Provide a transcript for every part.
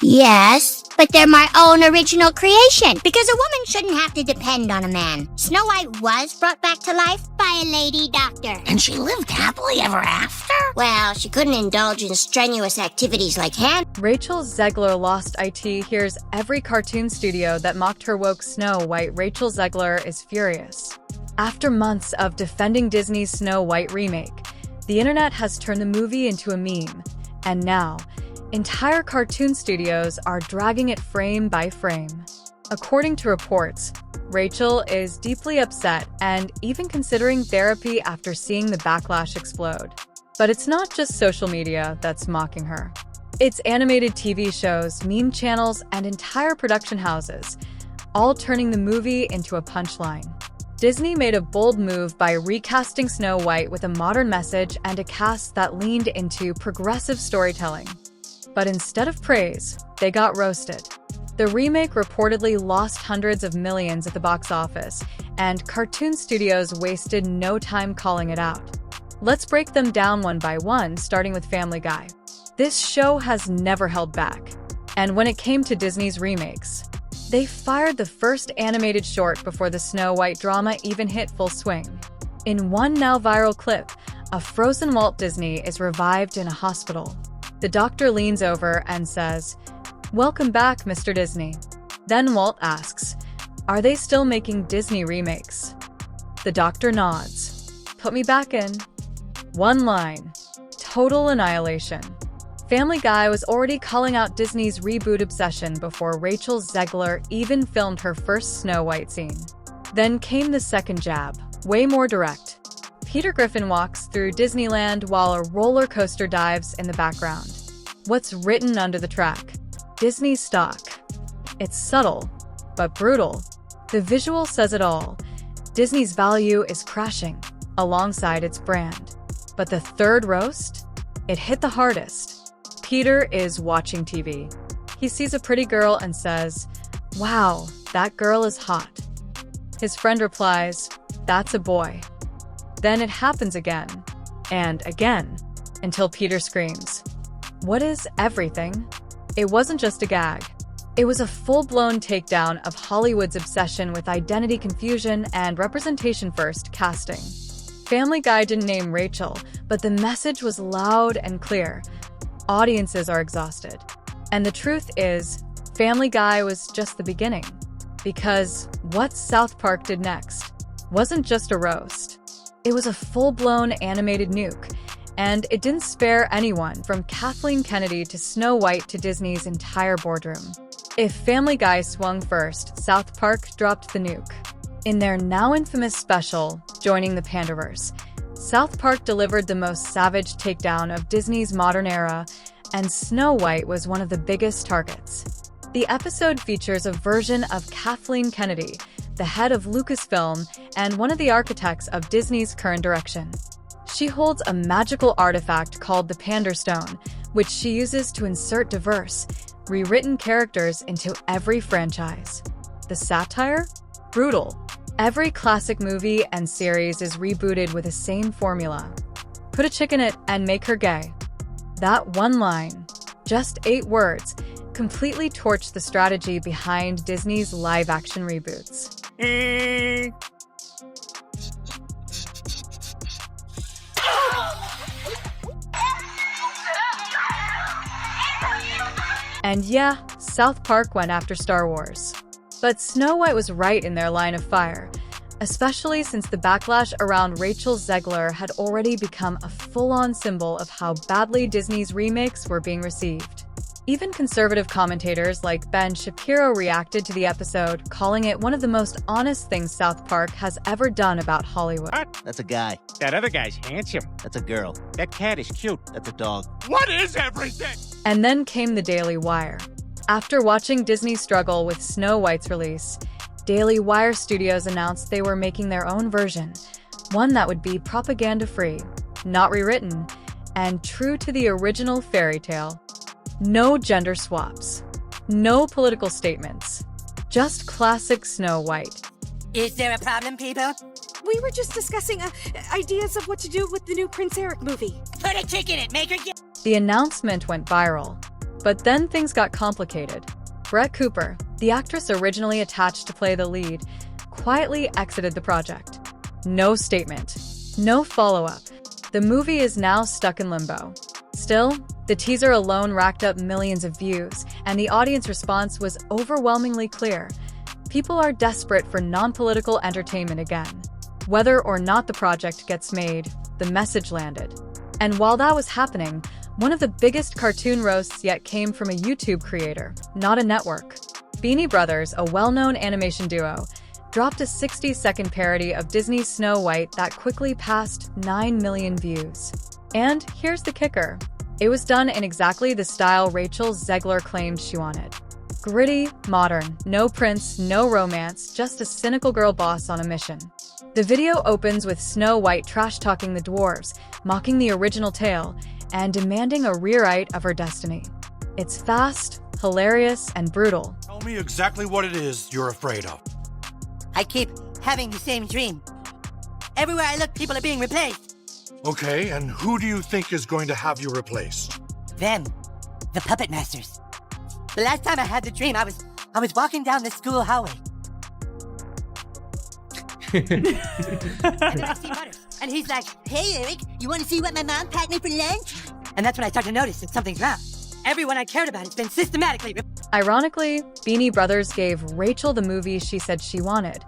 Yes, but they're my own original creation, because a woman shouldn't have to depend on a man. Snow White was brought back to life by a lady doctor. And she lived happily ever after? Well, she couldn't indulge in strenuous activities like hand. Rachel Zegler Lost IT hears every cartoon studio that mocked her woke Snow White. Rachel Zegler is furious. After months of defending Disney's Snow White remake, the internet has turned the movie into a meme, and now, entire cartoon studios are dragging it frame by frame. According to reports, Rachel is deeply upset and even considering therapy after seeing the backlash explode. But it's not just social media that's mocking her. It's animated TV shows, meme channels, and entire production houses, all turning the movie into a punchline. Disney made a bold move by recasting Snow White with a modern message and a cast that leaned into progressive storytelling. But instead of praise, they got roasted. The remake reportedly lost hundreds of millions at the box office, and cartoon studios wasted no time calling it out. Let's break them down one by one, starting with Family Guy. This show has never held back. And when it came to Disney's remakes, they fired the first animated short before the Snow White drama even hit full swing. In one now viral clip, a frozen Walt Disney is revived in a hospital. The doctor leans over and says, "Welcome back, Mr. Disney." Then Walt asks, "Are they still making Disney remakes?" The doctor nods. "Put me back in." One line. Total annihilation. Family Guy was already calling out Disney's reboot obsession before Rachel Zegler even filmed her first Snow White scene. Then came the second jab, way more direct. Peter Griffin walks through Disneyland while a roller coaster dives in the background. What's written under the track? Disney stock. It's subtle, but brutal. The visual says it all. Disney's value is crashing, alongside its brand. But the third roast? It hit the hardest. Peter is watching TV. He sees a pretty girl and says, "Wow, that girl is hot." His friend replies, "That's a boy." Then it happens again, and again, until Peter screams, "What is everything?" It wasn't just a gag. It was a full-blown takedown of Hollywood's obsession with identity confusion and representation-first casting. Family Guy didn't name Rachel, but the message was loud and clear. Audiences are exhausted. And the truth is, Family Guy was just the beginning. Because what South Park did next wasn't just a roast. It was a full-blown animated nuke, and it didn't spare anyone from Kathleen Kennedy to Snow White to Disney's entire boardroom. If Family Guy swung first, South Park dropped the nuke. In their now infamous special, Joining the Pandaverse, South Park delivered the most savage takedown of Disney's modern era, and Snow White was one of the biggest targets. The episode features a version of Kathleen Kennedy, the head of Lucasfilm and one of the architects of Disney's current direction. She holds a magical artifact called the Panda Stone, which she uses to insert diverse, rewritten characters into every franchise. The satire? Brutal. Every classic movie and series is rebooted with the same formula. Put a chick in it and make her gay. That one line, just 8 words, completely torched the strategy behind Disney's live-action reboots. And yeah, South Park went after Star Wars. But Snow White was right in their line of fire, especially since the backlash around Rachel Zegler had already become a full-on symbol of how badly Disney's remakes were being received. Even conservative commentators like Ben Shapiro reacted to the episode, calling it one of the most honest things South Park has ever done about Hollywood. What? That's a guy. That other guy's handsome. That's a girl. That cat is cute. That's a dog. What is everything? And then came the Daily Wire. After watching Disney struggle with Snow White's release, Daily Wire Studios announced they were making their own version, one that would be propaganda-free, not rewritten, and true to the original fairy tale. No gender swaps. No political statements. Just classic Snow White. Is there a problem, people? We were just discussing ideas of what to do with the new Prince Eric movie. Put a chick in it, make her get... The announcement went viral. But then things got complicated. Brett Cooper, the actress originally attached to play the lead, quietly exited the project. No statement. No follow-up. The movie is now stuck in limbo. Still, the teaser alone racked up millions of views, and the audience response was overwhelmingly clear. People are desperate for non-political entertainment again. Whether or not the project gets made, the message landed. And while that was happening, one of the biggest cartoon roasts yet came from a YouTube creator, not a network. Beanie Brothers, a well-known animation duo, dropped a 60-second parody of Disney's Snow White that quickly passed 9 million views. And here's the kicker. It was done in exactly the style Rachel Zegler claimed she wanted. Gritty, modern, no prince, no romance, just a cynical girl boss on a mission. The video opens with Snow White trash-talking the dwarves, mocking the original tale, and demanding a rewrite of her destiny. It's fast, hilarious, and brutal. Tell me exactly what it is you're afraid of. I keep having the same dream. Everywhere I look, people are being replaced. Okay, and who do you think is going to have you replaced? Them, the puppet masters. The last time I had the dream, I was walking down the school hallway. And then I see Butters, and he's like, "Hey, Eric, you want to see what my mom packed me for lunch?" And that's when I start to notice that something's wrong. Everyone I cared about has been systematically Ironically, Beanie Brothers gave Rachel the movie she said she wanted,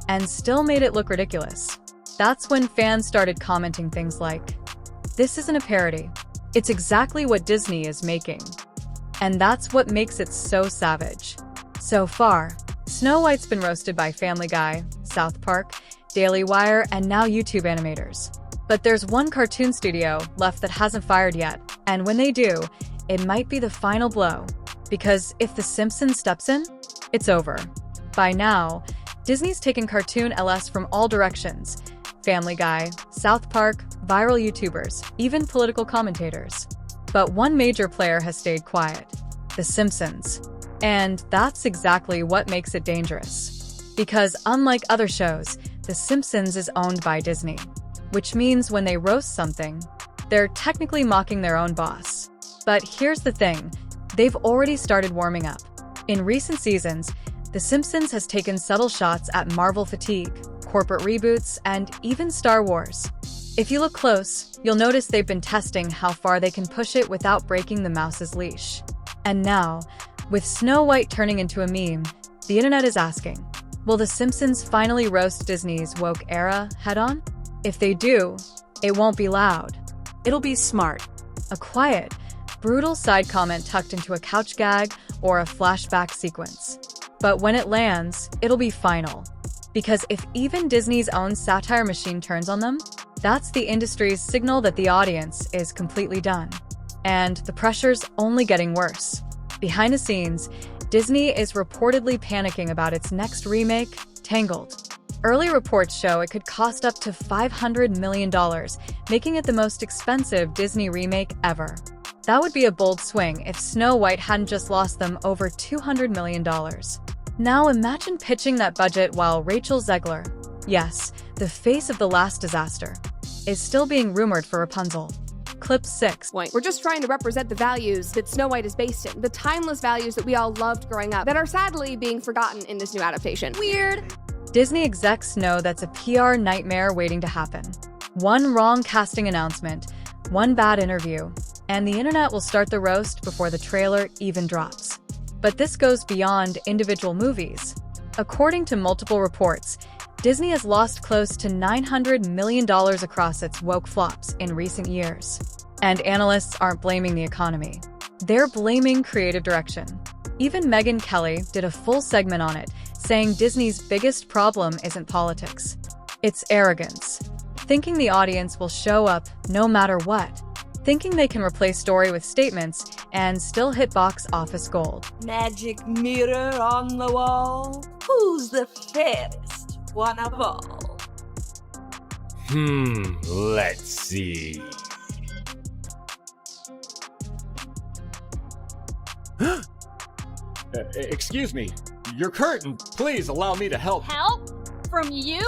and still made it look ridiculous. That's when fans started commenting things like, "This isn't a parody. It's exactly what Disney is making." And that's what makes it so savage. So far, Snow White's been roasted by Family Guy, South Park, Daily Wire, and now YouTube animators. But there's one cartoon studio left that hasn't fired yet, and when they do, it might be the final blow. Because if The Simpsons steps in, it's over. By now, Disney's taken cartoon LS from all directions. Family Guy, South Park, viral YouTubers, even political commentators. But one major player has stayed quiet: The Simpsons. And that's exactly what makes it dangerous. Because unlike other shows, The Simpsons is owned by Disney. Which means when they roast something, they're technically mocking their own boss. But here's the thing, they've already started warming up. In recent seasons, The Simpsons has taken subtle shots at Marvel fatigue, corporate reboots, and even Star Wars. If you look close, you'll notice they've been testing how far they can push it without breaking the mouse's leash. And now, with Snow White turning into a meme, the internet is asking, will The Simpsons finally roast Disney's woke era head-on? If they do, it won't be loud. It'll be smart. A quiet, brutal side comment tucked into a couch gag or a flashback sequence. But when it lands, it'll be final. Because if even Disney's own satire machine turns on them, that's the industry's signal that the audience is completely done. And the pressure's only getting worse. Behind the scenes, Disney is reportedly panicking about its next remake, Tangled. Early reports show it could cost up to $500 million, making it the most expensive Disney remake ever. That would be a bold swing if Snow White hadn't just lost them over $200 million. Now imagine pitching that budget while Rachel Zegler, yes, the face of The Last Disaster, is still being rumored for Rapunzel. Clip 6. We're just trying to represent the values that Snow White is based in, the timeless values that we all loved growing up, that are sadly being forgotten in this new adaptation. Weird. Disney execs know that's a PR nightmare waiting to happen. One wrong casting announcement, one bad interview, and the internet will start the roast before the trailer even drops. But this goes beyond individual movies. According to multiple reports, Disney has lost close to $900 million across its woke flops in recent years. And analysts aren't blaming the economy. They're blaming creative direction. Even Megyn Kelly did a full segment on it, saying Disney's biggest problem isn't politics. It's arrogance. Thinking the audience will show up no matter what. Thinking they can replace story with statements and still hit box office gold. Magic mirror on the wall. Who's the fairest one of all? Let's see. Excuse me, your curtain. Please allow me to help. Help? From you?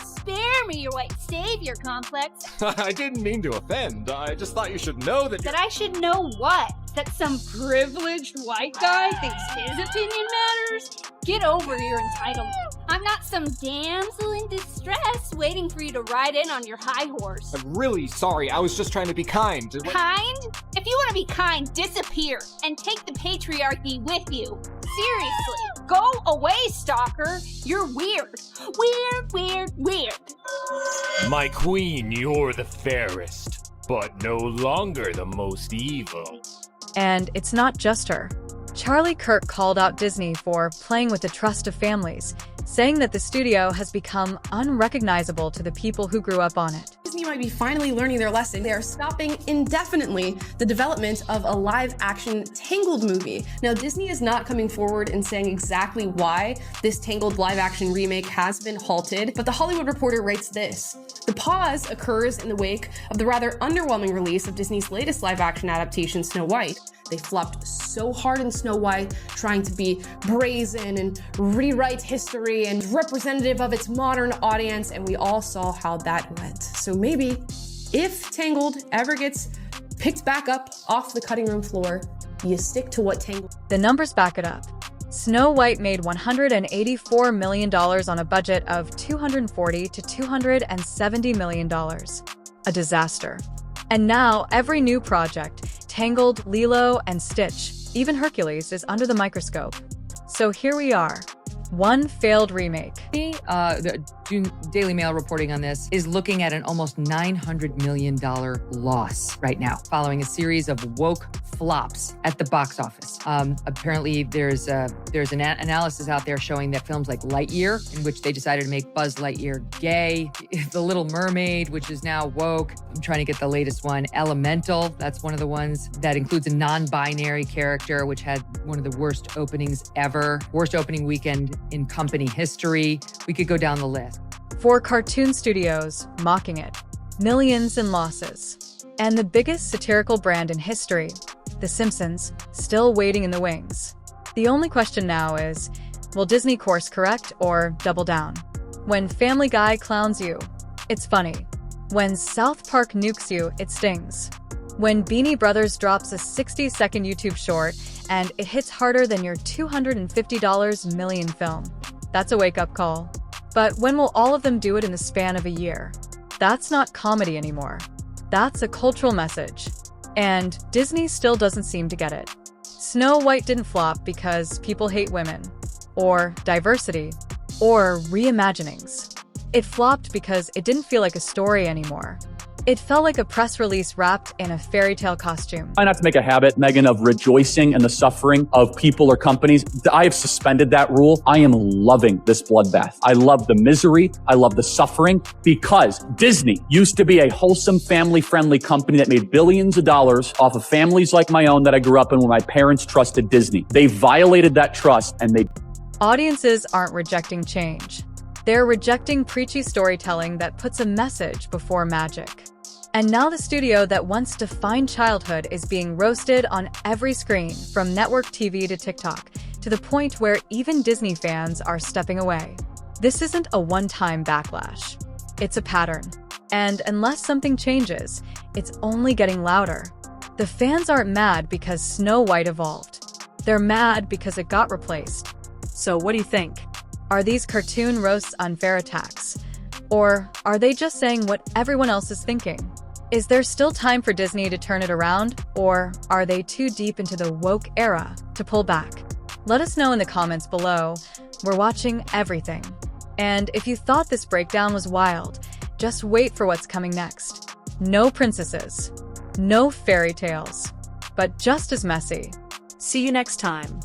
Spare me your white savior complex. I didn't mean to offend. I just thought you should know that I should know what? that some privileged white guy thinks his opinion matters? Get over your entitlement. I'm not some damsel in distress waiting for you to ride in on your high horse. I'm really sorry. I was just trying to be kind. Kind? If you want to be kind, disappear and take the patriarchy with you. Seriously, go away, stalker. You're weird. Weird. My queen, you're the fairest, but no longer the most evil. And it's not just her. Charlie Kirk called out Disney for playing with the trust of families, saying that the studio has become unrecognizable to the people who grew up on it. Disney might be finally learning their lesson. They are stopping indefinitely the development of a live-action Tangled movie. Now, Disney is not coming forward and saying exactly why this Tangled live-action remake has been halted, but The Hollywood Reporter writes this. The pause occurs in the wake of the rather underwhelming release of Disney's latest live-action adaptation, Snow White. They flopped so hard in Snow White, trying to be brazen and rewrite history and representative of its modern audience, and we all saw how that went. So maybe, if Tangled ever gets picked back up off the cutting room floor, you stick to what Tangled... The numbers back it up. Snow White made $184 million on a budget of $240 to $270 million. A disaster. And now, every new project, Tangled, Lilo, and Stitch, even Hercules, is under the microscope. So here we are. One failed remake. The Daily Mail reporting on this is looking at an almost $900 million loss right now, following a series of woke flops at the box office. Apparently, there's an analysis out there showing that films like Lightyear, in which they decided to make Buzz Lightyear gay, The Little Mermaid, which is now woke. I'm trying to get the latest one. Elemental, that's one of the ones that includes a non-binary character, which had one of the worst openings ever. Worst opening weekend in company history. We could go down the list. For cartoon studios, mocking it. Millions in losses. And the biggest satirical brand in history, The Simpsons, still waiting in the wings. The only question now is, will Disney course correct or double down? When Family Guy clowns you, it's funny. When South Park nukes you, it stings. When Beanie Brothers drops a 60-second YouTube short and it hits harder than your $250 million film, that's a wake-up call. But when will all of them do it in the span of a year? That's not comedy anymore. That's a cultural message. And Disney still doesn't seem to get it. Snow White didn't flop because people hate women, or diversity, or reimaginings. It flopped because it didn't feel like a story anymore. It felt like a press release wrapped in a fairy tale costume. Try not to make a habit, Megan, of rejoicing in the suffering of people or companies. I have suspended that rule. I am loving this bloodbath. I love the misery. I love the suffering, because Disney used to be a wholesome, family-friendly company that made billions of dollars off of families like my own that I grew up in, where my parents trusted Disney. They violated that trust, and they... Audiences aren't rejecting change. They're rejecting preachy storytelling that puts a message before magic. And now the studio that once defined childhood is being roasted on every screen, from network TV to TikTok, to the point where even Disney fans are stepping away. This isn't a one-time backlash. It's a pattern. And unless something changes, it's only getting louder. The fans aren't mad because Snow White evolved. They're mad because it got replaced. So what do you think? Are these cartoon roasts unfair attacks? Or are they just saying what everyone else is thinking? Is there still time for Disney to turn it around? Or are they too deep into the woke era to pull back? Let us know in the comments below. We're watching everything. And if you thought this breakdown was wild, just wait for what's coming next. No princesses, no fairy tales, but just as messy. See you next time.